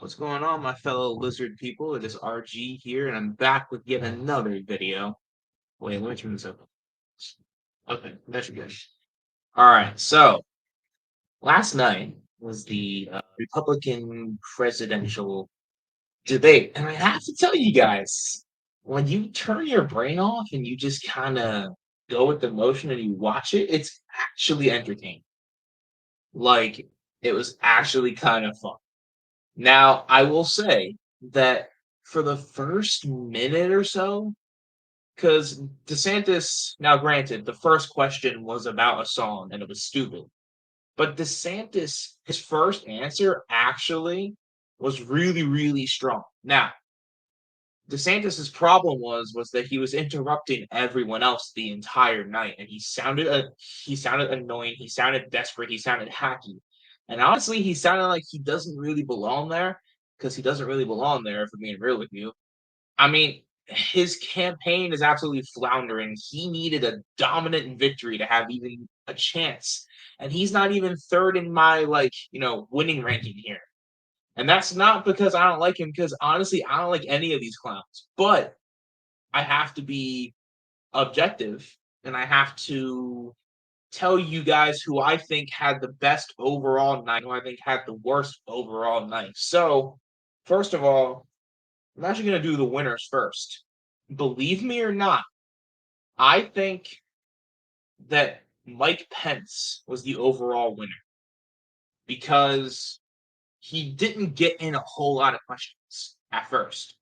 What's going on, my fellow lizard people? It is RG here, and I'm back with yet another video. Wait, let me turn this up. Okay, that should be good. All right, so last night was the Republican presidential debate, and I have to tell you guys, when you turn your brain off and you just kind of go with the motion and you watch it, it's actually entertaining. Like, it was actually kind of fun. Now, I will say that for the first minute or so, because DeSantis, now granted, the first question was about a song and it was stupid. But DeSantis, his first answer actually was really, really strong. Now, DeSantis's problem was that he was interrupting everyone else the entire night, and he sounded annoying, he sounded desperate, he sounded hacky, and honestly, he sounded like he doesn't really belong there because he doesn't really belong there. If I'm being real with you, I mean, his campaign is absolutely floundering. He needed a dominant victory to have even a chance, and he's not even third in my winning ranking here. And that's not because I don't like him, because honestly, I don't like any of these clowns. But I have to be objective and I have to tell you guys who I think had the best overall night, who I think had the worst overall night. So, first of all, I'm actually going to do the winners first. Believe me or not, I think that Mike Pence was the overall winner because he didn't get in a whole lot of questions at first.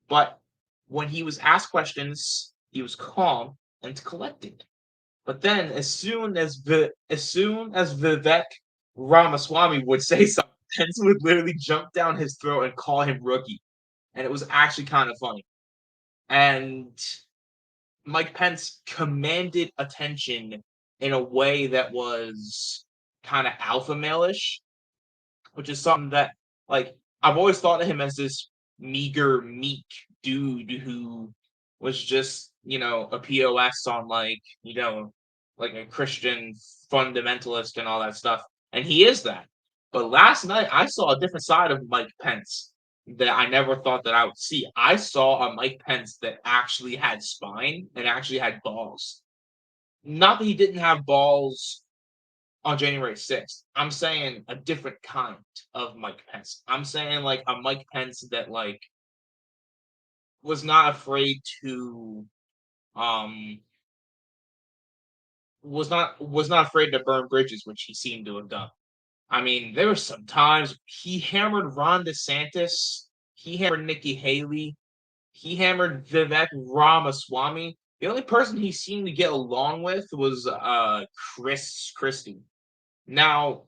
But when he was asked questions, he was calm and collected. But then, as soon as Vivek Ramaswamy would say something, Pence would literally jump down his throat and call him rookie, and it was actually kind of funny. And Mike Pence commanded attention in a way that was kind of alpha male-ish, which is something that, like, I've always thought of him as this meager, meek dude who was just, a POS on, like a Christian fundamentalist and all that stuff. And he is that. But last night, I saw a different side of Mike Pence that I never thought that I would see. I saw a Mike Pence that actually had spine and actually had balls. Not that he didn't have balls on January 6th. I'm saying a different kind of Mike Pence. I'm saying like a Mike Pence that was not afraid to um was not afraid to burn bridges, which he seemed to have done. I mean, there were some times he hammered Ron DeSantis, he hammered Nikki Haley, he hammered Vivek Ramaswamy. The only person he seemed to get along with was Chris Christie. Now,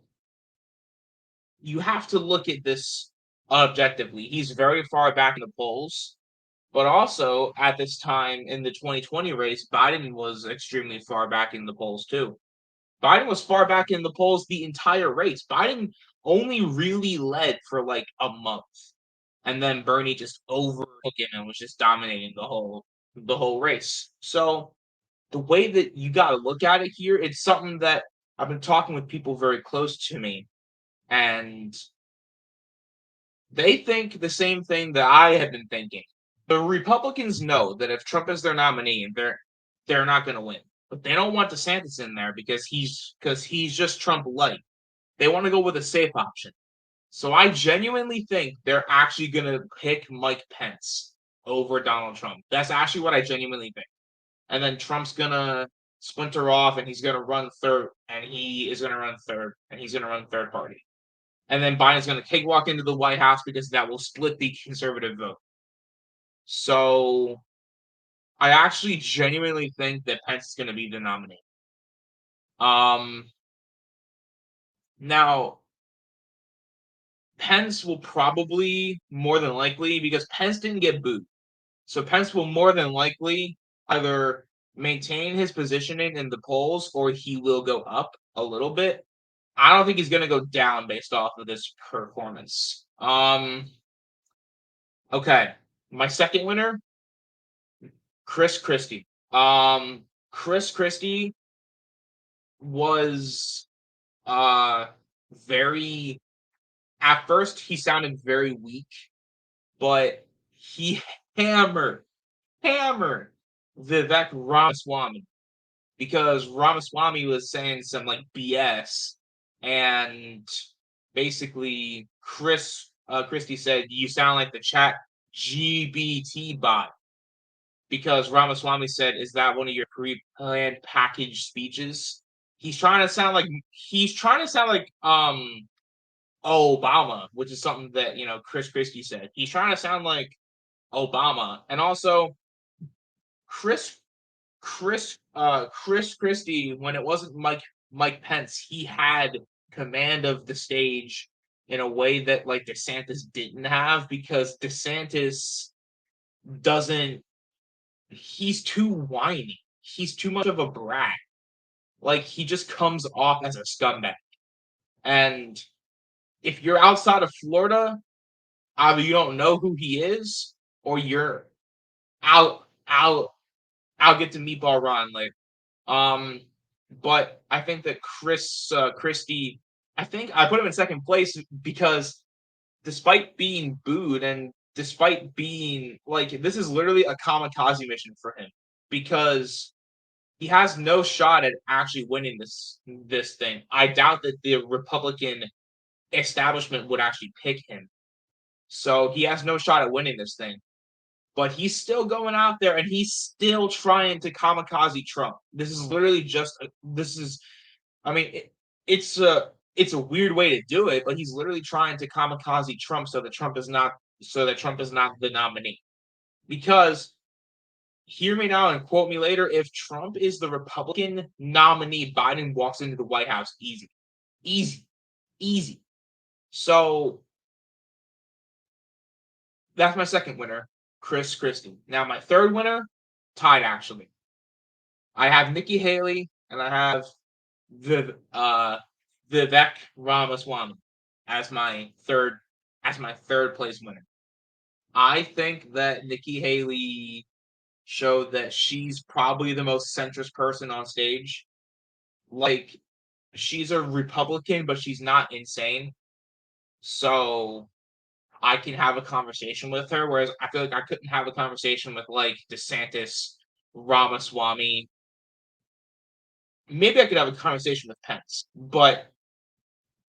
you have to look at this objectively. He's very far back in the polls, but also at this time in the 2020 race, Biden was extremely far back in the polls too. Biden was far back in the polls the entire race. Biden only really led for like a month, and then Bernie just overtook him and was just dominating the whole race. So the way that you got to look at it here, it's something that I've been talking with people very close to me, and they think the same thing that I have been thinking. The Republicans know that if Trump is their nominee, they're not going to win. But they don't want DeSantis in there because he's just Trump light. They want to go with a safe option. So I genuinely think they're actually going to pick Mike Pence over Donald Trump. That's actually what I genuinely think. And then Trump's going to splinter off and he's going to run third, and he is going to run third, and he's going to run third party. And then Biden's going to cakewalk into the White House because that will split the conservative vote. So I actually genuinely think that Pence is going to be the nominee. Um, Now Pence will probably more than likely, because Pence didn't get booed, so Pence will more than likely either maintain his positioning in the polls or he will go up a little bit. I don't think he's going to go down based off of this performance. Okay, my second winner, Chris Christie. Chris Christie was very at first he sounded very weak, but he hammered, hammered Vivek Ramaswamy because Ramaswamy was saying some like BS, and basically Christie said you sound like the chat GBT bot because Ramaswamy said, "Is that one of your pre-planned package speeches?" He's trying to sound like Obama, which is something that Chris Christie said. He's trying to sound like Obama, and also Chris Chris Christie, when it wasn't Mike Pence, he had command of the stage in a way that like DeSantis didn't have because DeSantis doesn't he's too whiny. He's too much of a brat. Like he just comes off as a scumbag. And if you're outside of Florida, either you don't know who he is or you're out out I'll get to Meatball Ron later. Um, but I think that Christie, I think I put him in second place because despite being booed and despite being like this is literally a kamikaze mission for him because he has no shot at actually winning this thing. I doubt that the Republican establishment would actually pick him. So he has no shot at winning this thing. But he's still going out there and he's still trying to kamikaze Trump. This is literally just this is I mean it's a weird way to do it, but he's literally trying to kamikaze Trump so that Trump is not the nominee. Because hear me now and quote me later, if Trump is the Republican nominee, Biden walks into the White House easy. Easy. Easy. So that's my second winner, Chris Christie. Now my third winner, tied actually. I have Nikki Haley and I have Vivek Ramaswamy as my third place winner. I think that Nikki Haley showed that she's probably the most centrist person on stage. Like she's a Republican, but she's not insane. So I can have a conversation with her, whereas I feel like I couldn't have a conversation with like DeSantis, Ramaswamy. Maybe I could have a conversation with Pence, but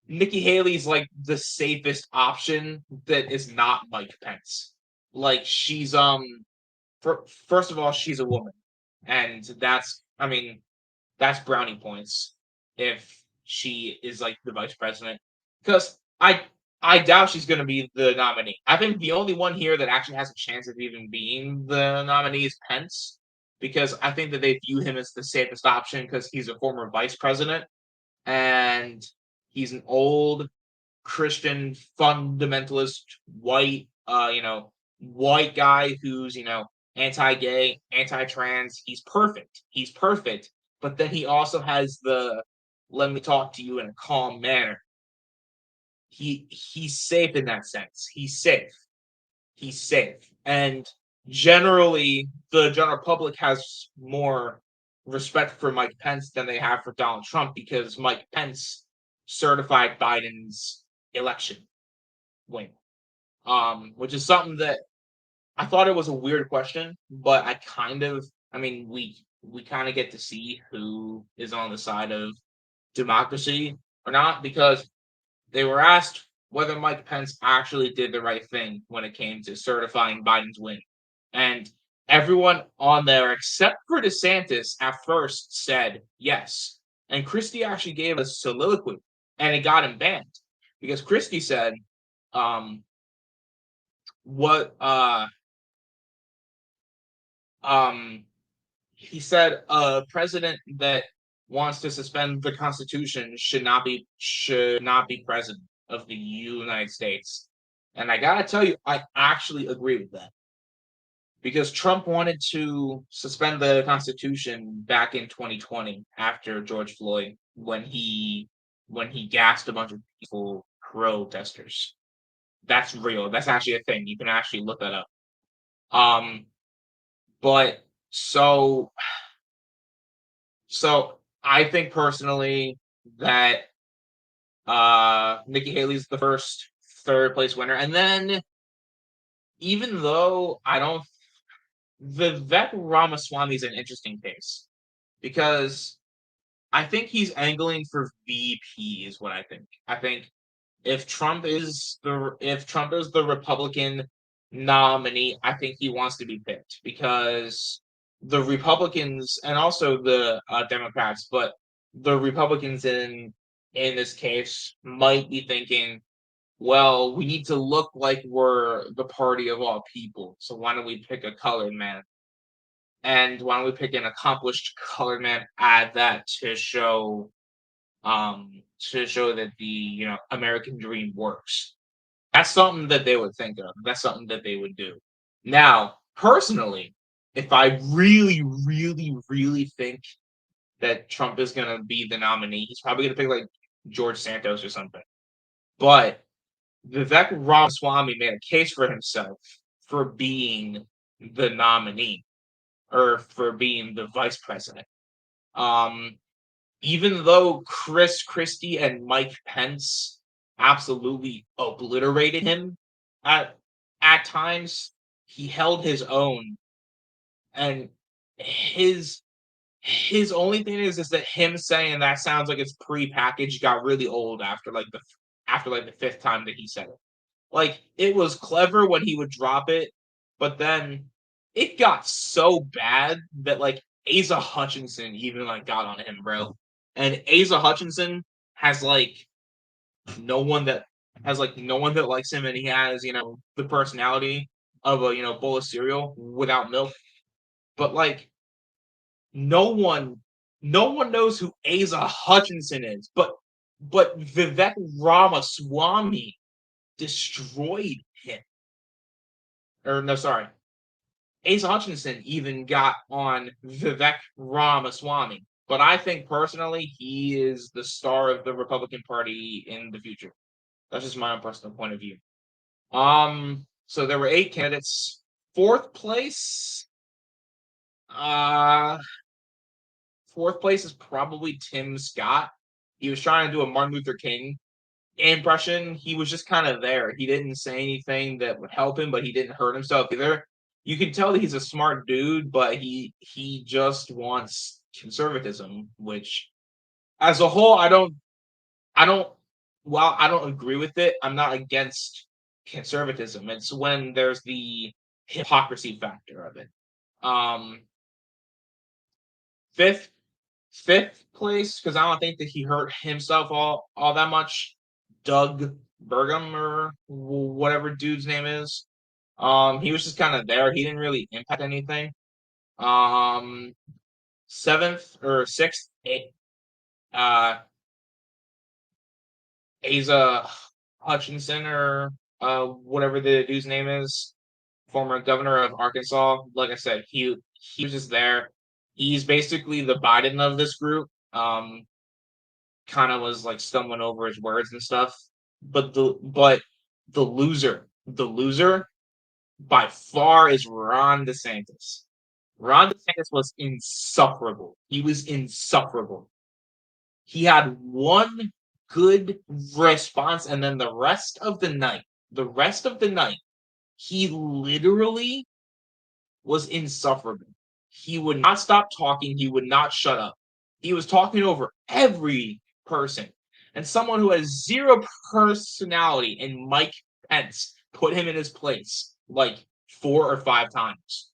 Nikki Haley's like the safest option that is not Mike Pence. Like she's first of all, she's a woman. And that's brownie points if she is like the vice president. Because I doubt she's gonna be the nominee. I think the only one here that actually has a chance of even being the nominee is Pence. Because I think that they view him as the safest option because he's a former vice president and he's an old Christian fundamentalist white white guy who's anti-gay, anti-trans. He's perfect. He's perfect. But then he also has the let me talk to you in a calm manner. He's safe in that sense. He's safe. He's safe. And generally the general public has more respect for Mike Pence than they have for Donald Trump because Mike Pence certified Biden's election win. Which is something that I thought it was a weird question, but we kind of get to see who is on the side of democracy or not because they were asked whether Mike Pence actually did the right thing when it came to certifying Biden's win. And everyone on there, except for DeSantis, at first said yes. And Christie actually gave a soliloquy and it got him banned because Christie said, what he said a president that wants to suspend the Constitution should not be president of the United States. And I gotta tell you, I actually agree with that. Because Trump wanted to suspend the Constitution back in 2020 after George Floyd when he gassed a bunch of peaceful protesters. That's real. That's actually a thing. You can actually look that up. But so I think personally that Nikki Haley's the first third place winner. And then, even though I don't, Vivek Ramaswamy is an interesting case because I think he's angling for VP, is what I think. I think if Trump is the Republican nominee, I think he wants to be picked because the Republicans and also the Democrats, but the Republicans in this case might be thinking, well, we need to look like we're the party of all people, so why don't we pick a colored man? And why don't we pick an accomplished colored man at that to show that the American dream works. That's something that they would think of. That's something that they would do. Now, personally, if I really, really, really think that Trump is gonna be the nominee, he's probably gonna pick like George Santos or something. But Vivek Ramaswamy made a case for himself for being the nominee or for being the vice president. Um, Even though Chris Christie and Mike Pence absolutely obliterated him at at times, he held his own, and his his only thing is that him saying that sounds like it's prepackaged got really old after like the fifth time that he said it. Like it was clever when he would drop it, but then it got so bad that like Asa Hutchinson even like got on him, bro. And Asa Hutchinson has like no one that no one that likes him, and he has the personality of a bowl of cereal without milk. But like no one, no one knows who Asa Hutchinson is. But Vivek Ramaswamy destroyed him. Or no, sorry, Asa Hutchinson even got on Vivek Ramaswamy. But I think personally, he is the star of the Republican Party in the future. That's just my own personal point of view. So there were 8 candidates. Fourth place, uh, fourth place is probably Tim Scott. He was trying to do a Martin Luther King impression. He was just kind of there. He didn't say anything that would help him, but he didn't hurt himself either. You can tell that he's a smart dude, but he just wants conservatism, which as a whole, I don't while I don't agree with it, I'm not against conservatism. It's when there's the hypocrisy factor of it. Um fifth fifth place, because I don't think that he hurt himself all that much. Doug Burgum or whatever dude's name is. He was just kind of there. He didn't really impact anything. Um, seventh or sixth, uh, Asa Hutchinson or whatever the dude's name is, former governor of Arkansas. Like I said, he was just there. He's basically the Biden of this group. Kind of was like stumbling over his words and stuff. The loser by far is Ron DeSantis. Ron DeSantis was insufferable. He was insufferable. He had one good response, and then the rest of the night, he literally was insufferable. He would not stop talking. He would not shut up. He was talking over every person. And someone who has zero personality in Mike Pence put him in his place like 4 or 5 times.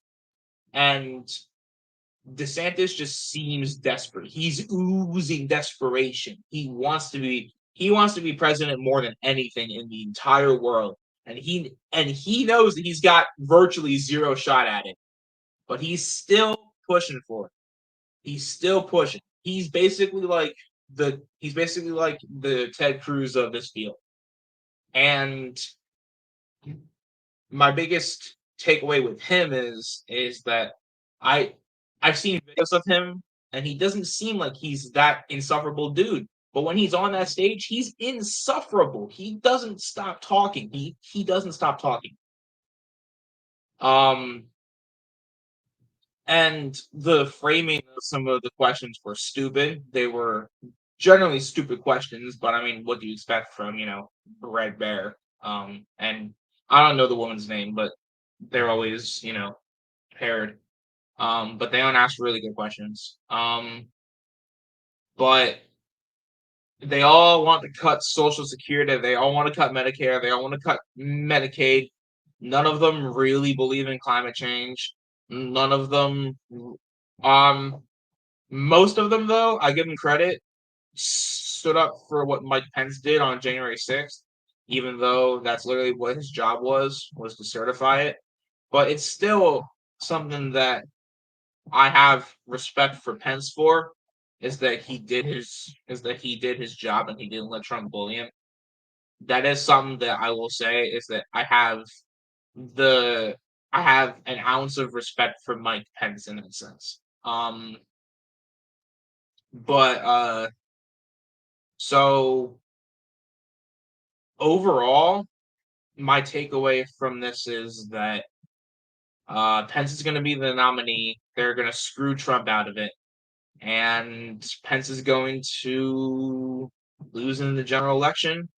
And DeSantis just seems desperate. He's oozing desperation. He wants to be president more than anything in the entire world. And he knows that he's got virtually zero shot at it. But he's still pushing for it. He's still pushing. He's basically like the Ted Cruz of this field. And my biggest takeaway with him is that I I've seen videos of him, and he doesn't seem like he's that insufferable dude. But when he's on that stage, he's insufferable. He doesn't stop talking. He doesn't stop talking. Um and the framing of some of the questions were stupid. They were generally stupid questions, but I mean, what do you expect from, Red Bear? And I don't know the woman's name, but they're always, paired. But they don't ask really good questions. But they all want to cut Social Security. They all want to cut Medicare. They all want to cut Medicaid. None of them really believe in climate change. None of them. Um, Most of them, though, I give them credit, stood up for what Mike Pence did on January 6th, even though that's literally what his job was to certify it. But it's still something that I have respect for Pence for, is that he did his job and he didn't let Trump bully him. That is something that I will say, is that the I have an ounce of respect for Mike Pence in that sense. But so overall, my takeaway from this is that Pence is going to be the nominee. They're going to screw Trump out of it, and Pence is going to lose in the general election,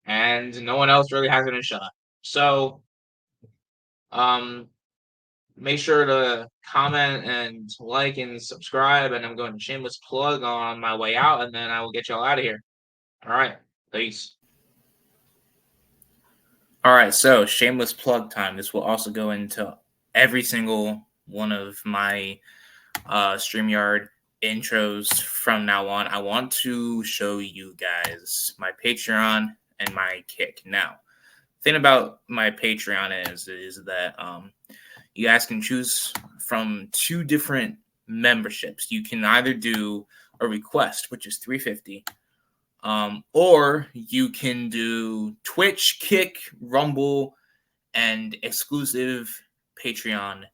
and no one else really has any shot. So, um, make sure to comment and like and subscribe. And I'm going to shameless plug on my way out, and then I will get y'all out of here. All right, peace. All right, so shameless plug time. This will also go into every single one of my StreamYard intros from now on. I want to show you guys my Patreon and my Kick. Now, the thing about my Patreon is that you guys can choose from two different memberships. You can either do a request, which is $3.50, or you can do Twitch, Kick, Rumble, and exclusive Patreon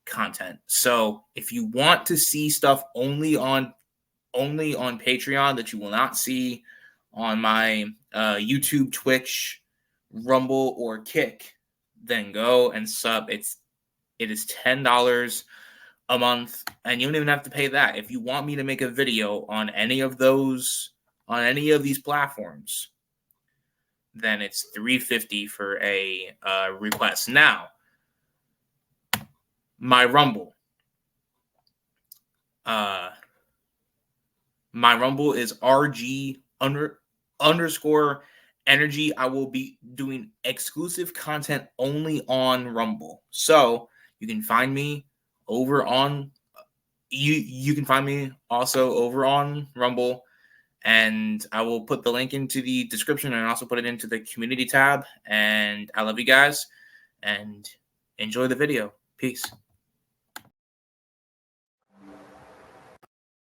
content. So if you want to see stuff only on Patreon that you will not see on my YouTube, Twitch, Rumble, or Kick, then go and sub. It is $10 a month, and you don't even have to pay that. If you want me to make a video on any of these platforms, then it's $3.50 for a request. Now, my Rumble. My Rumble is RG_energy. I will be doing exclusive content only on Rumble. So you can find me over on you can find me also over on Rumble, and I will put the link into the description and also put it into the community tab. And I love you guys, and enjoy the video. Peace.